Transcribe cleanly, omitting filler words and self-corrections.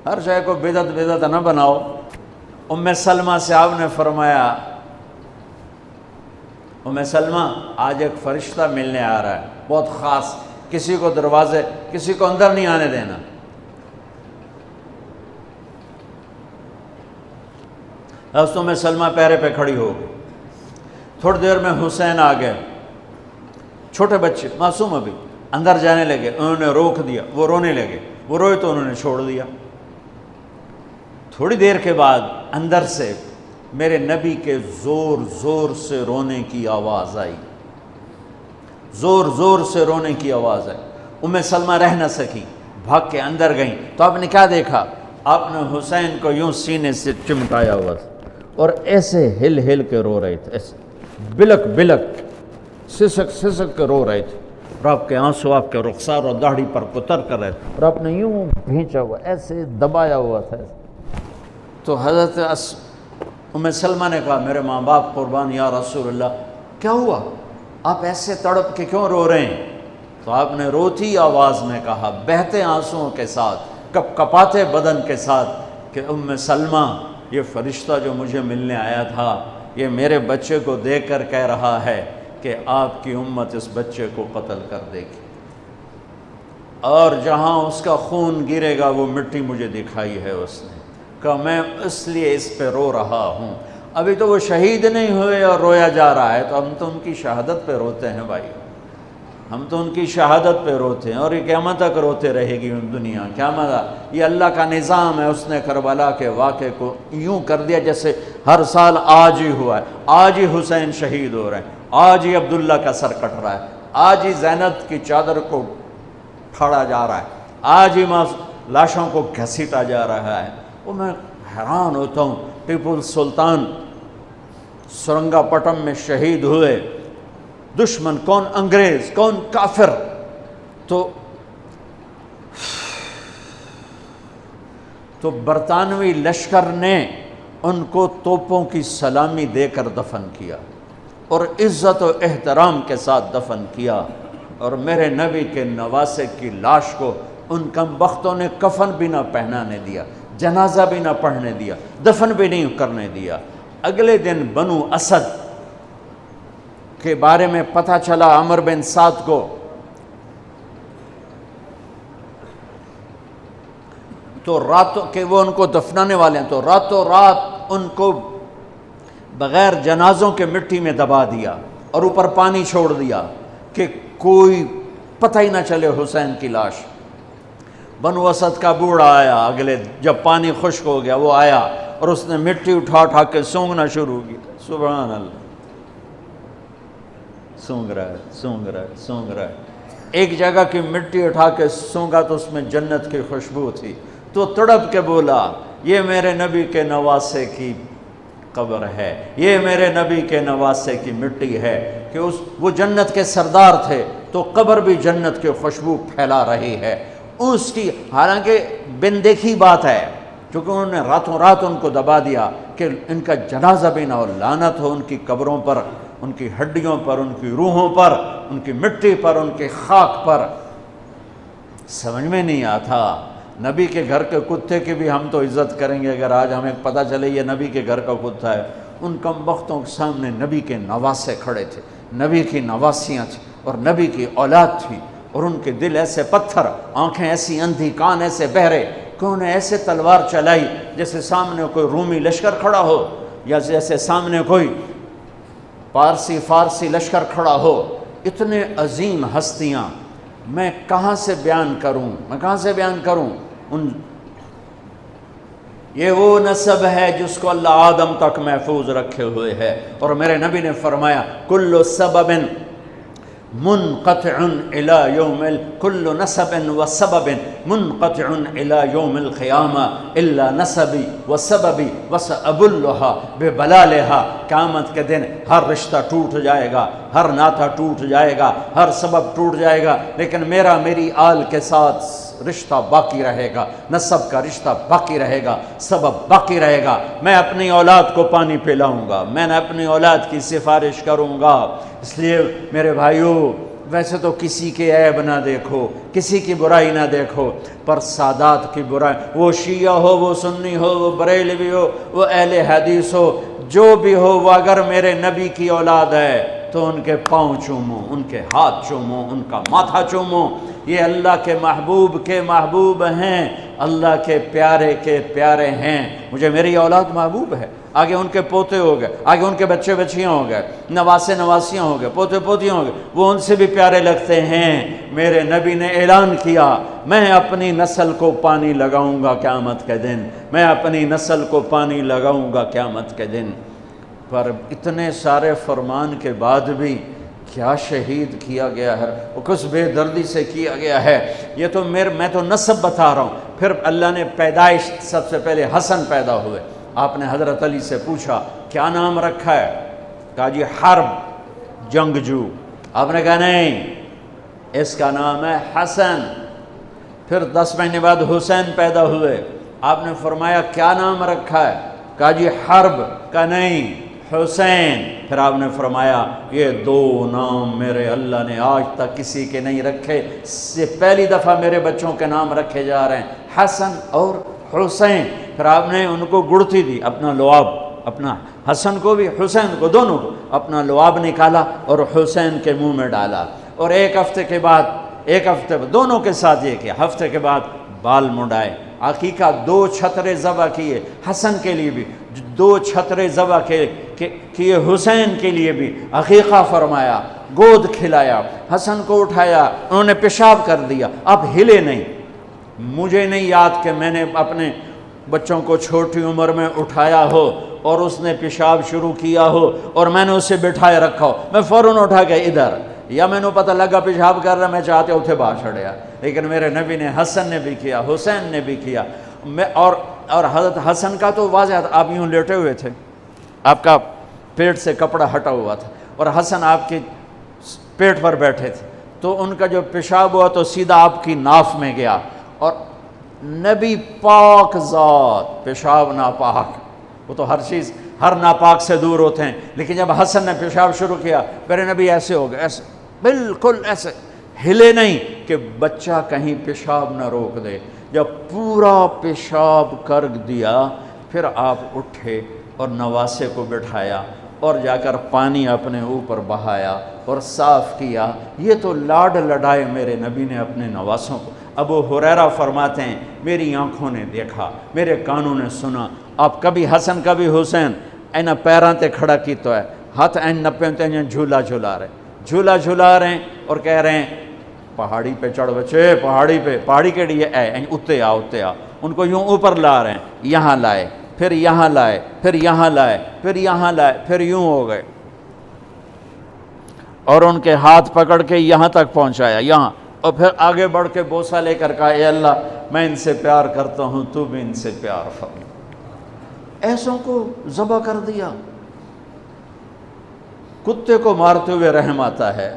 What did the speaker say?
ہر شے کو بدعت نہ بناؤ۔ ام سلمہ سے آپ نے فرمایا ام سلمہ آج ایک فرشتہ ملنے آ رہا ہے بہت خاص، کسی کو کسی کو اندر نہیں آنے دینا۔ حضرت ام سلمہ پیرے پہ کھڑی ہو گئی۔ تھوڑی دیر میں حسین آ گئے، چھوٹے بچے معصوم ابھی، اندر جانے لگے، انہوں نے روک دیا، وہ رونے لگے، وہ روئے تو انہوں نے چھوڑ دیا۔ تھوڑی دیر کے بعد اندر سے میرے نبی کے زور زور سے رونے کی آواز آئی، زور زور سے رونے کی آواز آئی۔ ام سلمہ رہ نہ سکی، بھاگ کے اندر گئیں تو آپ نے کیا دیکھا؟ آپ نے حسین کو یوں سینے سے چمٹایا ہوا تھا اور ایسے ہل ہل کے رو رہے تھے، ایسے بلک بلک سسک سسک کے رو رہے تھے، اور آپ کے آنسو آپ کے رخسار اور داڑھی پر اتر کر رہے تھے، اور آپ نے یوں بھینچا ہوا ایسے دبایا ہوا تھا۔ تو حضرت ام سلمہ نے کہا میرے ماں باپ قربان یا رسول اللہ، کیا ہوا؟ آپ ایسے تڑپ کے کیوں رو رہے ہیں؟ تو آپ نے روتی آواز میں کہا، بہتے آنسوؤں کے ساتھ، کپ کپاتے بدن کے ساتھ، کہ ام سلمہ یہ فرشتہ جو مجھے ملنے آیا تھا یہ میرے بچے کو دیکھ کر کہہ رہا ہے کہ آپ کی امت اس بچے کو قتل کر دے گی، اور جہاں اس کا خون گرے گا وہ مٹی مجھے دکھائی ہے اس نے، کہ میں اس لیے اس پہ رو رہا ہوں۔ ابھی تو وہ شہید نہیں ہوئے اور رویا جا رہا ہے، تو ہم تو ان کی شہادت پہ روتے ہیں بھائی، ہم تو ان کی شہادت پہ روتے ہیں، اور یہ قیامت تک روتے رہے گی دنیا، قیامت۔ یہ اللہ کا نظام ہے، اس نے کربلا کے واقعے کو یوں کر دیا جیسے ہر سال آج ہی ہوا ہے، آج ہی حسین شہید ہو رہے ہیں، آج ہی عبداللہ کا سر کٹ رہا ہے، آج ہی زینب کی چادر کو پھاڑا جا رہا ہے، آج ہی لاشوں کو گھسیٹا جا رہا ہے۔ وہ میں حیران ہوتا ہوں، ٹیپو سلطان سرنگا پٹم میں شہید ہوئے، دشمن کون انگریز کون کافر، تو برطانوی لشکر نے ان کو توپوں کی سلامی دے کر دفن کیا اور عزت و احترام کے ساتھ دفن کیا، اور میرے نبی کے نواسے کی لاش کو ان کم بختوں نے کفن بھی نہ پہنانے دیا، جنازہ بھی نہ پڑھنے دیا، دفن بھی نہیں کرنے دیا۔ اگلے دن بنو اسد کے بارے میں پتہ چلا عمر بن سعد کو، تو راتوں کہ وہ ان کو دفنانے والے ہیں، تو راتوں رات ان کو بغیر جنازوں کے مٹی میں دبا دیا اور اوپر پانی چھوڑ دیا کہ کوئی پتہ ہی نہ چلے حسین کی لاش۔ بنو اسد کا بوڑھا آیا، اگلے جب پانی خشک ہو گیا وہ آیا اور اس نے مٹی اٹھا اٹھا کے سونگنا شروع کی، سبحان اللہ، سونگ رہا ہے سونگ رہا ہے سونگ رہا ہے۔ ایک جگہ کی مٹی اٹھا کے سونگا تو اس میں جنت کی خوشبو تھی، تو تڑپ کے بولا یہ میرے نبی کے نواسے کی قبر ہے، یہ میرے نبی کے نواسے کی مٹی ہے، کہ وہ جنت کے سردار تھے تو قبر بھی جنت کی خوشبو پھیلا رہی ہے اس کی، حالانکہ بن دیکھی بات ہے، کیونکہ انہوں نے راتوں رات ان کو دبا دیا کہ ان کا جنازہ بھی نہ ہو، لعنت ہو ان کی قبروں پر، ان کی ہڈیوں پر، ان کی روحوں پر، ان کی مٹی پر، ان کی خاک پر۔ سمجھ میں نہیں آتا، نبی کے گھر کے کتے کی بھی ہم تو عزت کریں گے اگر آج ہمیں پتہ چلے یہ نبی کے گھر کا کتا ہے۔ ان کم بختوں کے سامنے نبی کے نواسے کھڑے تھے، نبی کی نواسیاں تھیں اور نبی کی اولاد تھی، اور ان کے دل ایسے پتھر، آنکھیں ایسی اندھی، کان ایسے بہرے کہ انہیں ایسے تلوار چلائی جیسے سامنے کوئی رومی لشکر کھڑا ہو، یا جیسے سامنے کوئی فارسی لشکر کھڑا ہو۔ اتنے عظیم ہستیاں، میں کہاں سے بیان کروں؟ یہ وہ نسب ہے جس کو اللہ آدم تک محفوظ رکھے ہوئے ہے، اور میرے نبی نے فرمایا کل سبب منقطع الى يوم كل نسب وسبب منقطع الى يوم القیامہ الا نسبی وسببی وسأبلها ببلالها۔ قیامت کے دن ہر رشتہ ٹوٹ جائے گا، ہر ناطہ ٹوٹ جائے گا، ہر سبب ٹوٹ جائے گا، لیکن میری آل کے ساتھ رشتہ باقی رہے گا، نسب کا رشتہ باقی رہے گا، سبب باقی رہے گا۔ میں اپنی اولاد کو پانی پلاؤں گا، میں نے اپنی اولاد کی سفارش کروں گا۔ اس لیے میرے بھائیوں، ویسے تو کسی کے عیب نہ دیکھو، کسی کی برائی نہ دیکھو، پر سادات کی برائی، وہ شیعہ ہو، وہ سنی ہو، وہ بریلوی ہو، وہ اہل حدیث ہو، جو بھی ہو، وہ اگر میرے نبی کی اولاد ہے تو ان کے پاؤں چومو، ان کے ہاتھ چومو، ان کا ماتھا چومو۔ یہ اللہ کے محبوب ہیں، اللہ کے پیارے ہیں۔ مجھے میری اولاد محبوب ہے، آگے ان کے پوتے ہو گئے، آگے ان کے بچے بچیاں ہو گئے، نواسیاں ہو گئے، پوتے پوتیاں ہو گئے، وہ ان سے بھی پیارے لگتے ہیں۔ میرے نبی نے اعلان کیا، میں اپنی نسل کو پانی لگاؤں گا قیامت کے دن، میں اپنی نسل کو پانی لگاؤں گا قیامت کے دن۔ پر اتنے سارے فرمان کے بعد بھی کیا شہید کیا گیا ہے، وہ کس بے دردی سے کیا گیا ہے۔ یہ تو میں تو نسب بتا رہا ہوں۔ پھر اللہ نے پیدائش، سب سے پہلے حسن پیدا ہوئے۔ آپ نے حضرت علی سے پوچھا کیا نام رکھا ہے؟ کہا جی حرب، جنگجو۔ آپ نے کہا نہیں، اس کا نام ہے حسن۔ پھر 10 مہینے بعد حسین پیدا ہوئے۔ آپ نے فرمایا کیا نام رکھا ہے؟ کہا جی حرب۔ کہا نہیں، حسین۔ پھر آپ نے فرمایا یہ 2 نام میرے اللہ نے آج تک کسی کے نہیں رکھے، اس سے پہلی دفعہ میرے بچوں کے نام رکھے جا رہے ہیں، حسن اور حسین۔ پھر آپ نے ان کو گڑتی دی، اپنا لعاب، اپنا حسن کو بھی حسین کو، دونوں کو اپنا لعاب نکالا اور حسین کے منہ میں ڈالا۔ اور ایک ہفتے دونوں کے ساتھ یہ کیا، ہفتے کے بعد بال منڈائے، عقیقہ 2 چھترے ذبح کیے، حسن کے لیے بھی 2 چھترے ذبح کیے، حسین کے لیے بھی عقیقہ فرمایا، گود کھلایا، حسن کو اٹھایا، انہوں نے پیشاب کر دیا، آپ ہلے نہیں۔ مجھے نہیں یاد کہ میں نے اپنے بچوں کو چھوٹی عمر میں اٹھایا ہو اور اس نے پیشاب شروع کیا ہو اور میں نے اسے بٹھائے رکھا ہو، میں فوراً اٹھا کے ادھر، یا میں نے پتہ لگا پیشاب کر رہا، میں چاہتے اتھے باہر چھڑیا۔ لیکن میرے نبی نے حسن نے بھی کیا، حسین نے بھی کیا۔ اور حضرت حسن کا تو واضح تھا، آپ یوں لیٹے ہوئے تھے، آپ کا پیٹ سے کپڑا ہٹا ہوا تھا، اور حسن آپ کے پیٹ پر بیٹھے تھے، تو ان کا جو پیشاب ہوا تو سیدھا آپ کی ناف میں گیا۔ اور نبی پاک ذات، پیشاب ناپاک، وہ تو ہر ناپاک سے دور ہوتے ہیں، لیکن جب حسن نے پیشاب شروع کیا، میرے نبی ایسے ہو گئے، ایسے بالکل ایسے ہلے نہیں کہ بچہ کہیں پیشاب نہ روک دے۔ جب پورا پیشاب کر دیا، پھر آپ اٹھے اور نواسے کو بٹھایا اور جا کر پانی اپنے اوپر بہایا اور صاف کیا۔ یہ تو لاڈ لڈائے میرے نبی نے اپنے نواسوں کو۔ ابو ہریرہ فرماتے ہیں میری آنکھوں نے دیکھا، میرے کانوں نے سنا، آپ کبھی حسن کبھی حسین اینا پیراں تے کھڑا کی تو ہے، ہاتھ این نپے تے جھولا جھلا رہے ہیں اور کہہ رہے ہیں پہاڑی پہ چڑھ بچے، پہاڑی کے لیے اتے آ، ان کو یوں اوپر لا رہے ہیں، یہاں لائے، پھر یہاں لائے، پھر یہاں لائے، پھر یہاں لائے، پھر یوں ہو گئے، اور ان کے ہاتھ پکڑ کے یہاں تک پہنچایا، یہاں، اور پھر آگے بڑھ کے بوسہ لے کر کہا اے اللہ میں ان سے پیار کرتا ہوں، تو بھی ان سے پیار فرما۔ ایسوں کو ذبح کر دیا۔ کتے کو مارتے ہوئے رحم آتا ہے،